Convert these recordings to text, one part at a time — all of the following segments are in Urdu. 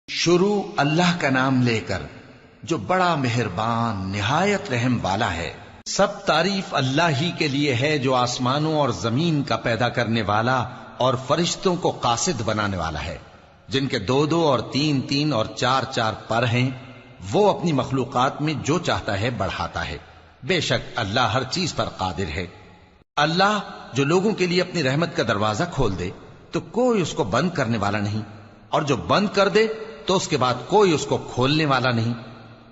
شروع اللہ کا نام لے کر جو بڑا مہربان نہایت رحم والا ہے۔ سب تعریف اللہ ہی کے لیے ہے جو آسمانوں اور زمین کا پیدا کرنے والا اور فرشتوں کو قاصد بنانے والا ہے، جن کے 2 اور 3 اور 4 پر ہیں۔ وہ اپنی مخلوقات میں جو چاہتا ہے بڑھاتا ہے، بے شک اللہ ہر چیز پر قادر ہے۔ اللہ جو لوگوں کے لیے اپنی رحمت کا دروازہ کھول دے تو کوئی اس کو بند کرنے والا نہیں، اور جو بند کر دے تو اس کے بعد کوئی اس کو کھولنے والا نہیں،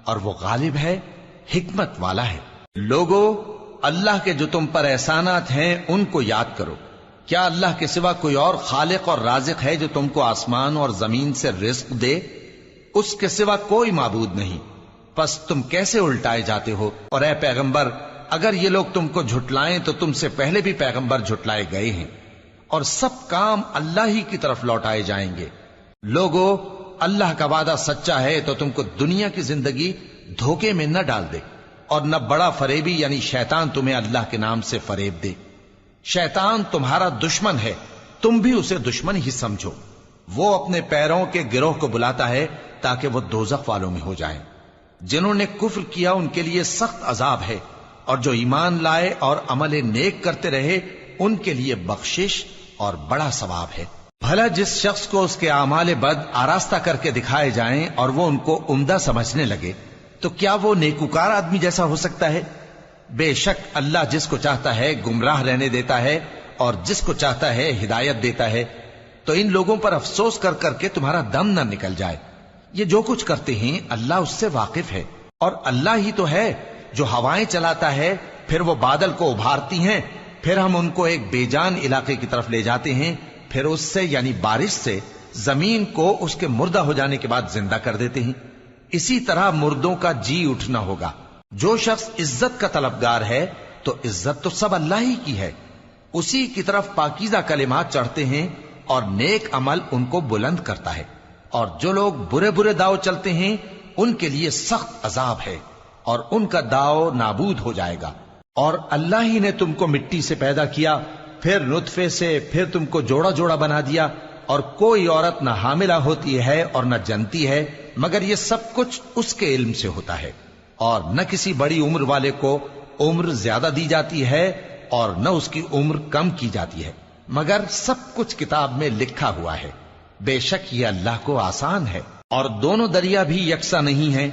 اور وہ غالب ہے، حکمت والا ہے۔ لوگو، اللہ کے جو تم پر احسانات ہیں ان کو یاد کرو۔ کیا اللہ کے سوا کوئی اور خالق اور رازق ہے جو تم کو آسمان اور زمین سے رزق دے؟ اس کے سوا کوئی معبود نہیں، پس تم کیسے الٹائے جاتے ہو؟ اور اے پیغمبر، اگر یہ لوگ تم کو جھٹلائیں تو تم سے پہلے بھی پیغمبر جھٹلائے گئے ہیں، اور سب کام اللہ ہی کی طرف لوٹائے جائیں گے۔ لوگو، اللہ کا وعدہ سچا ہے تو تم کو دنیا کی زندگی دھوکے میں نہ ڈال دے، اور نہ بڑا فریبی یعنی شیطان تمہیں اللہ کے نام سے فریب دے۔ شیطان تمہارا دشمن ہے، تم بھی اسے دشمن ہی سمجھو۔ وہ اپنے پیروں کے گروہ کو بلاتا ہے تاکہ وہ دوزخ والوں میں ہو جائیں۔ جنہوں نے کفر کیا ان کے لیے سخت عذاب ہے، اور جو ایمان لائے اور عمل نیک کرتے رہے ان کے لیے بخشش اور بڑا ثواب ہے۔ بھلا جس شخص کو اس کے اعمال بد آراستہ کر کے دکھائے جائیں اور وہ ان کو عمدہ سمجھنے لگے تو کیا وہ نیکوکار آدمی جیسا ہو سکتا ہے؟ بے شک اللہ جس کو چاہتا ہے گمراہ رہنے دیتا ہے اور جس کو چاہتا ہے ہدایت دیتا ہے۔ تو ان لوگوں پر افسوس کر کر کے تمہارا دم نہ نکل جائے۔ یہ جو کچھ کرتے ہیں اللہ اس سے واقف ہے، اور اللہ ہی تو ہے جو ہوائیں چلاتا ہے، پھر وہ بادل کو ابھارتی ہیں، پھر ہم ان کو ایک بے جان علاقے کی طرف لے جاتے ہیں، پھر اس سے یعنی بارش سے زمین کو اس کے مردہ ہو جانے کے بعد زندہ کر دیتے ہیں۔ اسی طرح مردوں کا جی اٹھنا ہوگا۔ جو شخص عزت کا طلبگار ہے تو عزت تو سب اللہ ہی کی ہے، اسی کی طرف پاکیزہ کلمات چڑھتے ہیں اور نیک عمل ان کو بلند کرتا ہے۔ اور جو لوگ برے برے داؤ چلتے ہیں ان کے لیے سخت عذاب ہے، اور ان کا داؤ نابود ہو جائے گا۔ اور اللہ ہی نے تم کو مٹی سے پیدا کیا، پھر نطفے سے، پھر تم کو جوڑا جوڑا بنا دیا، اور کوئی عورت نہ حاملہ ہوتی ہے اور نہ جنتی ہے، مگر یہ سب کچھ اس کے علم سے ہوتا ہے۔ اور نہ کسی بڑی عمر والے کو عمر زیادہ دی جاتی ہے اور نہ اس کی عمر کم کی جاتی ہے، مگر سب کچھ کتاب میں لکھا ہوا ہے۔ بے شک یہ اللہ کو آسان ہے۔ اور دونوں دریا بھی یکساں نہیں ہیں،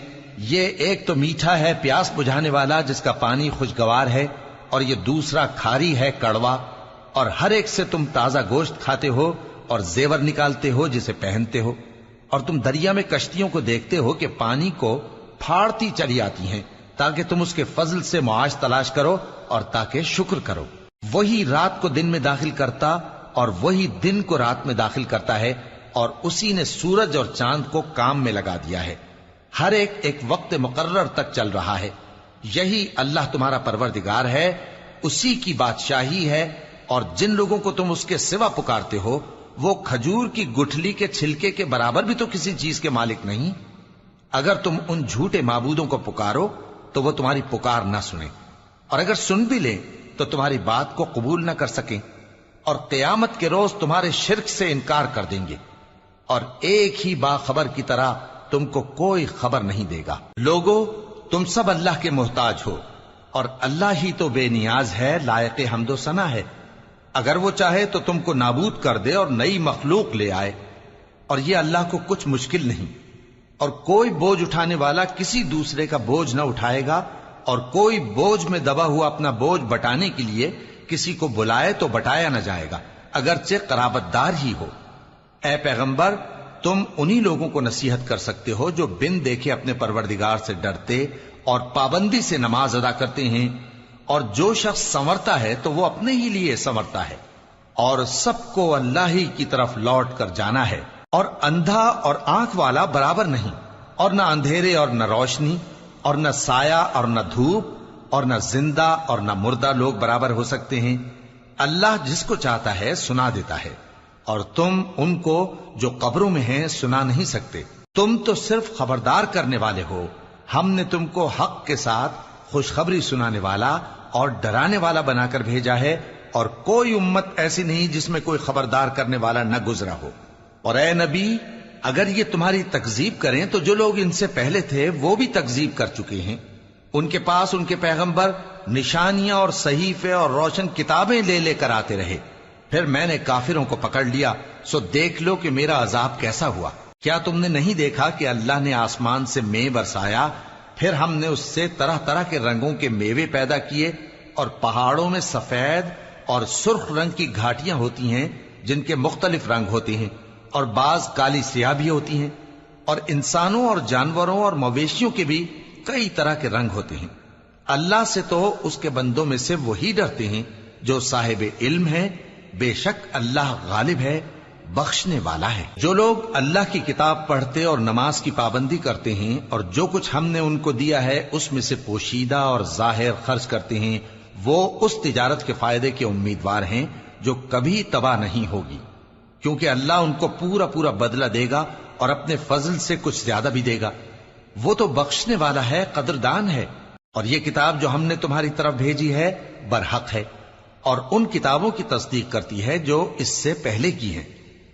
یہ ایک تو میٹھا ہے پیاس بجھانے والا جس کا پانی خوشگوار ہے، اور یہ دوسرا کھاری ہے کڑوا۔ اور ہر ایک سے تم تازہ گوشت کھاتے ہو اور زیور نکالتے ہو جسے پہنتے ہو۔ اور تم دریا میں کشتیوں کو دیکھتے ہو کہ پانی کو پھاڑتی چلی آتی ہیں تاکہ تم اس کے فضل سے معاش تلاش کرو اور تاکہ شکر کرو۔ وہی رات کو دن میں داخل کرتا اور وہی دن کو رات میں داخل کرتا ہے، اور اسی نے سورج اور چاند کو کام میں لگا دیا ہے، ہر ایک ایک وقت مقرر تک چل رہا ہے۔ یہی اللہ تمہارا پروردگار ہے، اسی کی بادشاہی ہے۔ اور جن لوگوں کو تم اس کے سوا پکارتے ہو وہ کھجور کی گٹھلی کے چھلکے کے برابر بھی تو کسی چیز کے مالک نہیں۔ اگر تم ان جھوٹے معبودوں کو پکارو تو وہ تمہاری پکار نہ سنیں، اور اگر سن بھی لیں تو تمہاری بات کو قبول نہ کر سکیں، اور قیامت کے روز تمہارے شرک سے انکار کر دیں گے، اور ایک ہی باخبر کی طرح تم کو کوئی خبر نہیں دے گا۔ لوگو، تم سب اللہ کے محتاج ہو، اور اللہ ہی تو بے نیاز ہے، لائق حمد و ثنا ہے۔ اگر وہ چاہے تو تم کو نابود کر دے اور نئی مخلوق لے آئے، اور یہ اللہ کو کچھ مشکل نہیں۔ اور کوئی بوجھ اٹھانے والا کسی دوسرے کا بوجھ نہ اٹھائے گا، اور کوئی بوجھ میں دبا ہوا اپنا بوجھ بٹانے کے لیے کسی کو بلائے تو بٹایا نہ جائے گا، اگرچہ قرابت دار ہی ہو۔ اے پیغمبر، تم انہی لوگوں کو نصیحت کر سکتے ہو جو بن دیکھے اپنے پروردگار سے ڈرتے اور پابندی سے نماز ادا کرتے ہیں، اور جو شخص سنورتا ہے تو وہ اپنے ہی لیے سنورتا ہے، اور سب کو اللہ ہی کی طرف لوٹ کر جانا ہے۔ اور اندھا اور آنکھ والا برابر نہیں، اور نہ اندھیرے اور نہ روشنی، اور نہ سایہ اور نہ دھوپ، اور نہ زندہ اور نہ مردہ لوگ برابر ہو سکتے ہیں۔ اللہ جس کو چاہتا ہے سنا دیتا ہے، اور تم ان کو جو قبروں میں ہیں سنا نہیں سکتے۔ تم تو صرف خبردار کرنے والے ہو، ہم نے تم کو حق کے ساتھ خوشخبری سنانے والا اور ڈرانے والا بنا کر بھیجا ہے، اور کوئی امت ایسی نہیں جس میں کوئی خبردار کرنے والا نہ گزرا ہو۔ اور اے نبی، اگر یہ تمہاری تکذیب کریں تو جو لوگ ان سے پہلے تھے وہ بھی تکذیب کر چکے ہیں. ان کے پاس ان کے پیغمبر نشانیاں اور صحیفے اور روشن کتابیں لے لے کر آتے رہے. پھر میں نے کافروں کو پکڑ لیا، سو دیکھ لو کہ میرا عذاب کیسا ہوا. کیا تم نے نہیں دیکھا کہ اللہ نے آسمان سے مے برسایا، پھر ہم نے اس سے طرح طرح کے رنگوں کے میوے پیدا کیے، اور پہاڑوں میں سفید اور سرخ رنگ کی گھاٹیاں ہوتی ہیں جن کے مختلف رنگ ہوتے ہیں، اور بعض کالی سیاہ بھی ہوتی ہیں، اور انسانوں اور جانوروں اور مویشیوں کے بھی کئی طرح کے رنگ ہوتے ہیں. اللہ سے تو اس کے بندوں میں سے وہی ڈرتے ہیں جو صاحب علم ہے. بے شک اللہ غالب ہے، بخشنے والا ہے. جو لوگ اللہ کی کتاب پڑھتے اور نماز کی پابندی کرتے ہیں اور جو کچھ ہم نے ان کو دیا ہے اس میں سے پوشیدہ اور ظاہر خرچ کرتے ہیں، وہ اس تجارت کے فائدے کے امیدوار ہیں جو کبھی تباہ نہیں ہوگی، کیونکہ اللہ ان کو پورا پورا بدلہ دے گا اور اپنے فضل سے کچھ زیادہ بھی دے گا. وہ تو بخشنے والا ہے، قدردان ہے. اور یہ کتاب جو ہم نے تمہاری طرف بھیجی ہے برحق ہے، اور ان کتابوں کی تصدیق کرتی ہے جو اس سے پہلے کی ہیں.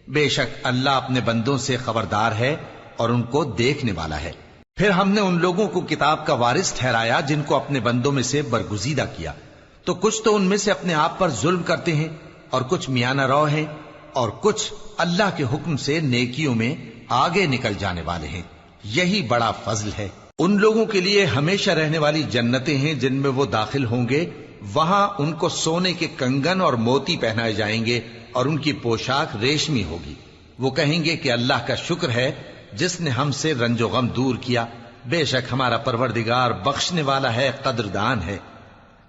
بے شک اللہ اپنے بندوں سے خبردار ہے اور ان کو دیکھنے والا ہے. پھر ہم نے ان لوگوں کو کتاب کا وارث ٹھہرایا جن کو اپنے بندوں میں سے برگزیدہ کیا، تو کچھ تو ان میں سے اپنے آپ پر ظلم کرتے ہیں اور کچھ میانہ رو ہیں، اور کچھ اللہ کے حکم سے نیکیوں میں آگے نکل جانے والے ہیں. یہی بڑا فضل ہے. ان لوگوں کے لیے ہمیشہ رہنے والی جنتیں ہیں جن میں وہ داخل ہوں گے. وہاں ان کو سونے کے کنگن اور موتی پہنائے جائیں گے اور ان کی پوشاک ریشمی ہوگی. وہ کہیں گے کہ اللہ کا شکر ہے جس نے ہم سے رنج و غم دور کیا. بے شک ہمارا پروردگار بخشنے والا ہے، قدردان ہے.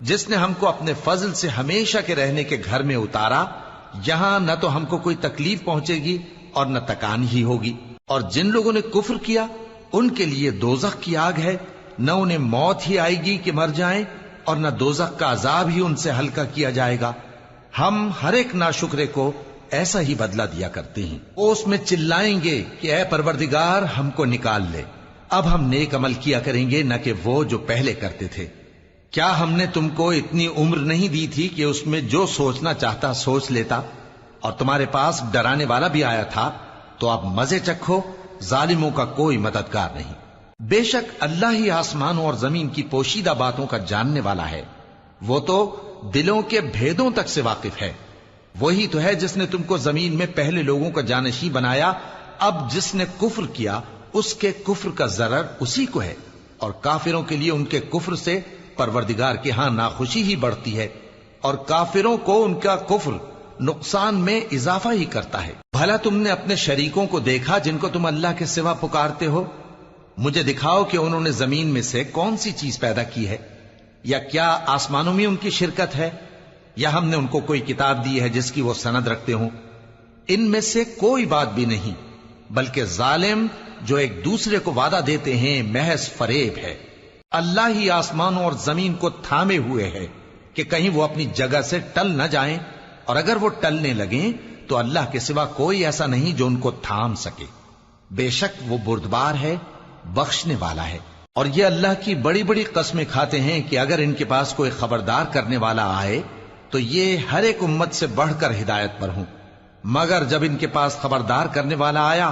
جس نے ہم کو اپنے فضل سے ہمیشہ کے رہنے کے گھر میں اتارا، یہاں نہ تو ہم کو کوئی تکلیف پہنچے گی اور نہ تکان ہی ہوگی. اور جن لوگوں نے کفر کیا ان کے لیے دوزخ کی آگ ہے، نہ انہیں موت ہی آئے گی کہ مر جائیں، اور نہ دوزخ کا عذاب ہی ان سے ہلکا کیا جائے گا. ہم ہر ایک ناشکرے کو ایسا ہی بدلہ دیا کرتے ہیں. وہ اس میں چلائیں گے کہ اے پروردگار ہم کو نکال لے، اب ہم نیک عمل کیا کریں گے نہ کہ وہ جو پہلے کرتے تھے. کیا ہم نے تم کو اتنی عمر نہیں دی تھی کہ اس میں جو سوچنا چاہتا سوچ لیتا، اور تمہارے پاس ڈرانے والا بھی آیا تھا؟ تو اب مزے چکھو، ظالموں کا کوئی مددگار نہیں. بے شک اللہ ہی آسمانوں اور زمین کی پوشیدہ باتوں کا جاننے والا ہے. وہ تو دلوں کے بھیدوں تک سے واقف ہے. وہی تو ہے جس نے تم کو زمین میں پہلے لوگوں کا جانشین بنایا. اب جس نے کفر کیا اس کے کفر کا ضرر اسی کو ہے، اور کافروں کے لیے ان کے کفر سے پروردگار کے ہاں ناخوشی ہی بڑھتی ہے، اور کافروں کو ان کا کفر نقصان میں اضافہ ہی کرتا ہے. بھلا تم نے اپنے شریکوں کو دیکھا جن کو تم اللہ کے سوا پکارتے ہو؟ مجھے دکھاؤ کہ انہوں نے زمین میں سے کون سی چیز پیدا کی ہے، یا کیا آسمانوں میں ان کی شرکت ہے، یا ہم نے ان کو کوئی کتاب دی ہے جس کی وہ سند رکھتے ہوں؟ ان میں سے کوئی بات بھی نہیں، بلکہ ظالم جو ایک دوسرے کو وعدہ دیتے ہیں محض فریب ہے. اللہ ہی آسمانوں اور زمین کو تھامے ہوئے ہے کہ کہیں وہ اپنی جگہ سے ٹل نہ جائیں، اور اگر وہ ٹلنے لگیں تو اللہ کے سوا کوئی ایسا نہیں جو ان کو تھام سکے. بے شک وہ بردبار ہے، بخشنے والا ہے. اور یہ اللہ کی بڑی بڑی قسمیں کھاتے ہیں کہ اگر ان کے پاس کوئی خبردار کرنے والا آئے تو یہ ہر ایک امت سے بڑھ کر ہدایت پر ہوں، مگر جب ان کے پاس خبردار کرنے والا آیا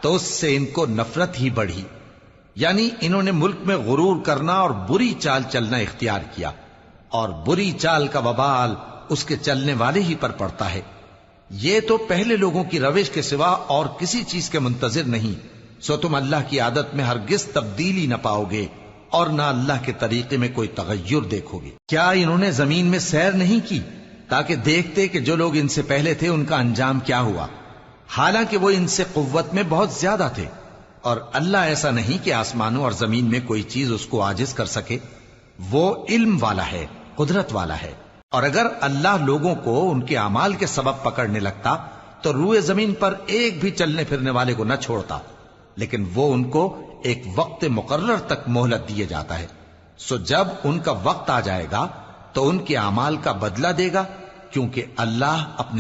تو اس سے ان کو نفرت ہی بڑھی. یعنی انہوں نے ملک میں غرور کرنا اور بری چال چلنا اختیار کیا، اور بری چال کا وبال اس کے چلنے والے ہی پر پڑتا ہے. یہ تو پہلے لوگوں کی روش کے سوا اور کسی چیز کے منتظر نہیں، سو تم اللہ کی عادت میں ہرگز تبدیلی نہ پاؤ گے اور نہ اللہ کے طریقے میں کوئی تغیر دیکھو گے. کیا انہوں نے زمین میں سیر نہیں کی تاکہ دیکھتے کہ جو لوگ ان سے پہلے تھے ان کا انجام کیا ہوا، حالانکہ وہ ان سے قوت میں بہت زیادہ تھے. اور اللہ ایسا نہیں کہ آسمانوں اور زمین میں کوئی چیز اس کو عاجز کر سکے. وہ علم والا ہے، قدرت والا ہے. اور اگر اللہ لوگوں کو ان کے اعمال کے سبب پکڑنے لگتا تو روئے زمین پر ایک بھی چلنے پھرنے والے کو نہ چھوڑتا، لیکن وہ ان کو ایک وقت مقرر تک مہلت دیے جاتا ہے. سو جب ان کا وقت آ جائے گا تو ان کے اعمال کا بدلہ دے گا، کیونکہ اللہ اپنے